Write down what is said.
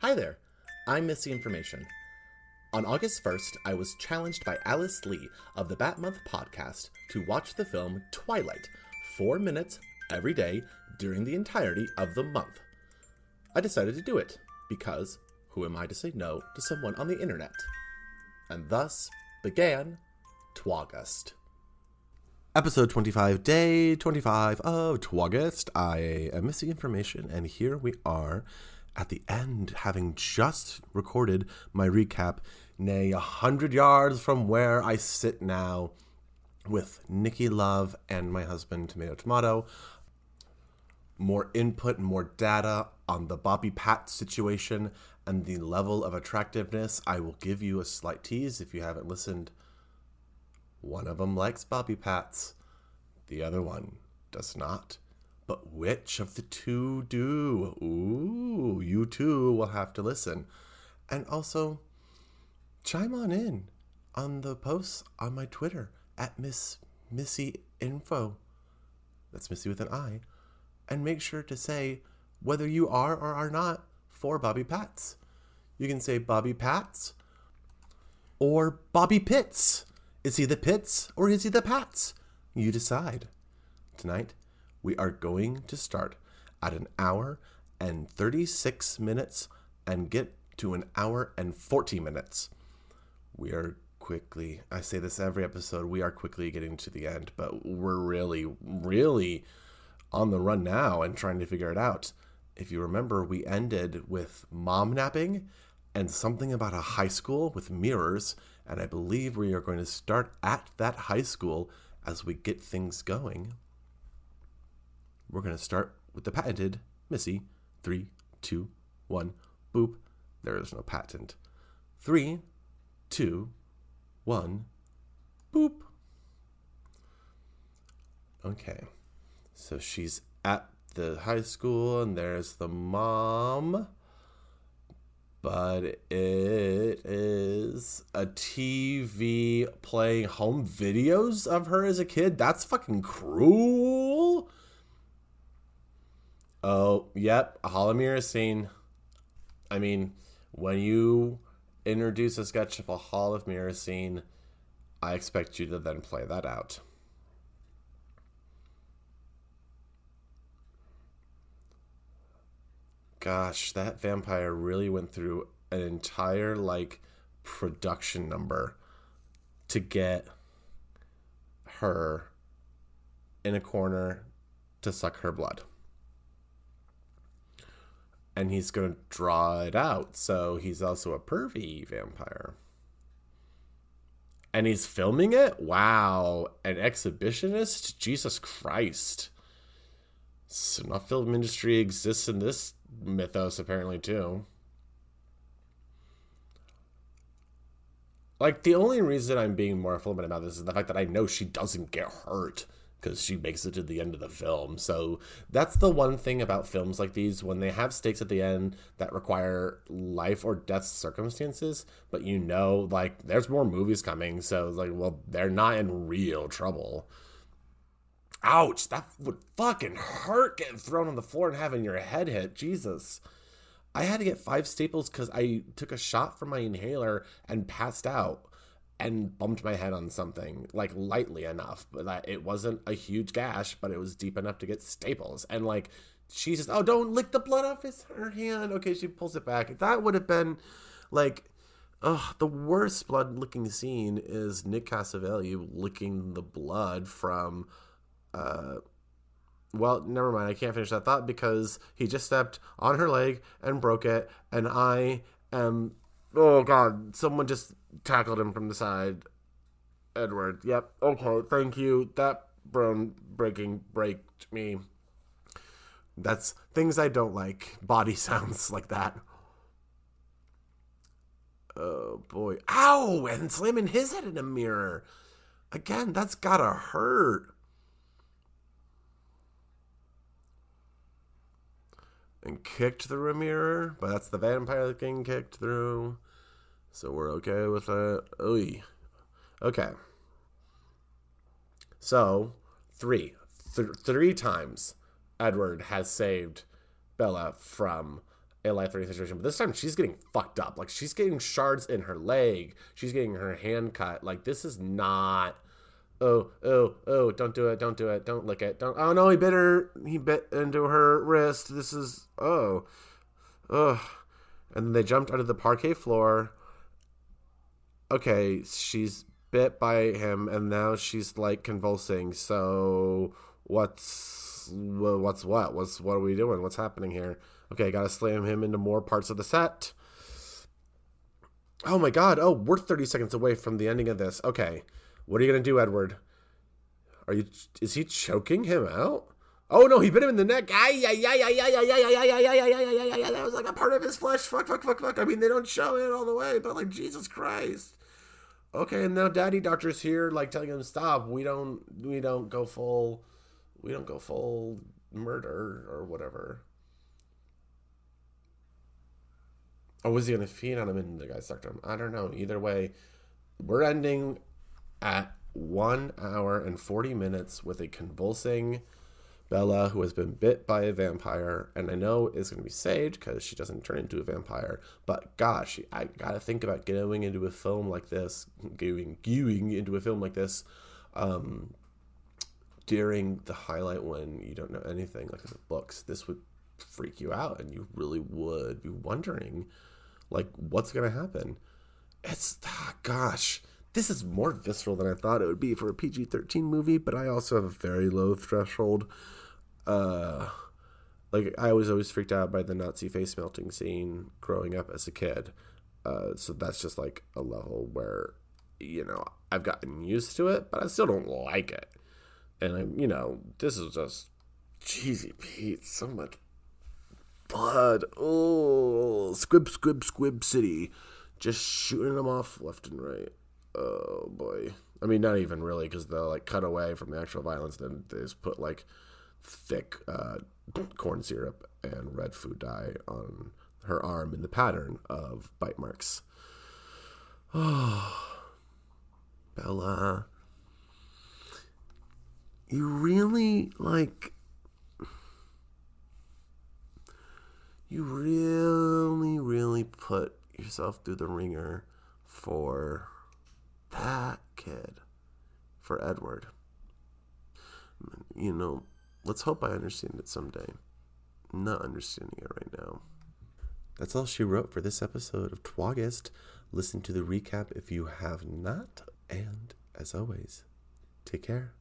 Hi there, I'm Missy Information. On August 1st, I was challenged by Alice Lee of the Bat Month podcast to watch the film Twilight, 4 minutes every day during the entirety of the month. I decided to do it, because who am I to say no to someone on the internet? And thus began Twaugust. Episode 25, day 25 of Twaugust. I am Missy Information, and here we are at the end, having just recorded my recap, nay, 100 yards from where I sit now with Nikki Love and my husband, Tomato Tomato. More input and more data on the Bobby Pat situation and the level of attractiveness. I will give you a slight tease if you haven't listened. One of them likes Bobby Pats. The other one does not. But which of the two do? Ooh, you too will have to listen. And also, chime on the posts on my Twitter at Miss Missy Info. That's Missy with an I. And make sure to say whether you are or are not for Bobby Pats. You can say Bobby Pats or Bobby Pitts. Is he the Pitts or is he the Pats? You decide. Tonight, we are going to start at 1 hour and 36 minutes and get to 1 hour and 40 minutes. We are quickly, I say this every episode, we are quickly getting to the end, but we're really on the run now and trying to figure it out. If you remember, we ended with mom napping and something about a high school with mirrors, and I believe we are going to start at that high school as we get things going. We're going to start with the patented Missy. 3, 2, 1, boop. There is no patent. 3, 2, 1, boop. Okay. So she's at the high school and there's the mom. But it is a TV playing home videos of her as a kid. That's fucking cruel. Oh, yep, a Hall of Mirrors scene. I mean, when you introduce a sketch of a Hall of Mirrors scene, I expect you to then play that out. Gosh, that vampire really went through an entire, production number to get her in a corner to suck her blood. And he's going to draw it out, so he's also a pervy vampire. And he's filming it? Wow, an exhibitionist? Jesus Christ. Snuff film industry exists in this mythos, apparently, too. The only reason I'm being more flippant about this is the fact that I know she doesn't get hurt because she makes it to the end of the film. So that's the one thing about films like these, when they have stakes at the end that require life or death circumstances, but there's more movies coming, so they're not in real trouble. Ouch, that would fucking hurt getting thrown on the floor and having your head hit. Jesus. I had to get 5 staples because I took a shot from my inhaler and passed out and bumped my head on something, lightly enough. But it wasn't a huge gash, but it was deep enough to get staples. And, she just, oh, don't lick the blood off her hand. Okay, she pulls it back. That would have been, the worst blood-licking scene is Nick Cassavelli licking the blood from... well, never mind. I can't finish that thought because he just stepped on her leg and broke it. And I am... Oh, God. Someone just tackled him from the side. Edward. Yep. Okay. Thank you. That bone breaking braked me. That's things I don't like. Body sounds like that. Oh, boy. Ow! And slamming his head in a mirror. Again, that's gotta hurt. And kicked through a mirror, but that's the vampire getting kicked through. So we're okay with that. Oy. Okay. So, three times Edward has saved Bella from a life-threatening situation. But this time she's getting fucked up. Like, she's getting shards in her leg. She's getting her hand cut. Like, this is not... Oh, don't do it. Don't do it. Don't lick it. Don't. Oh, no, he bit her. He bit into her wrist. This is... Ugh. And then they jumped onto the parquet floor. Okay, she's bit by him, and now she's, like, convulsing. So, what are we doing? What's happening here? Okay, gotta slam him into more parts of the set. Oh, my God. Oh, we're 30 seconds away from the ending of this. Okay. What are you gonna do, Edward? Is he choking him out? Oh no, he bit him in the neck. That was like a part of his flesh. Fuck. I mean, they don't show it all the way, but like, Jesus Christ. Okay, and now Daddy Doctor's here, like telling him stop. We don't go full murder or whatever. Oh, was he gonna feed on him and the guy sucked him? I don't know. Either way, we're ending at 1 hour and 40 minutes with a convulsing Bella who has been bit by a vampire, and I know it's going to be saved because she doesn't turn into a vampire, but gosh, I gotta think about going into a film like this, during the highlight when you don't know anything, like the books. This would freak you out, and you really would be wondering, like, what's going to happen. Gosh, this is more visceral than I thought it would be for a PG-13 movie, but I also have a very low threshold. Like, I was always freaked out by the Nazi face melting scene growing up as a kid. So that's just like a level where, I've gotten used to it, but I still don't like it. And, this is just cheesy Pete. So much blood. Oh, squib city. Just shooting them off left and right. Oh boy. I mean, not even really, because they'll like cut away from the actual violence, then they just put like thick corn syrup and red food dye on her arm in the pattern of bite marks. Oh, Bella, you really really put yourself through the ringer for that kid, for Edward. Let's hope I understand it someday. I'm not understanding it right now. That's all she wrote for this episode of Twaugust. Listen to the recap if you have not, and as always, take care.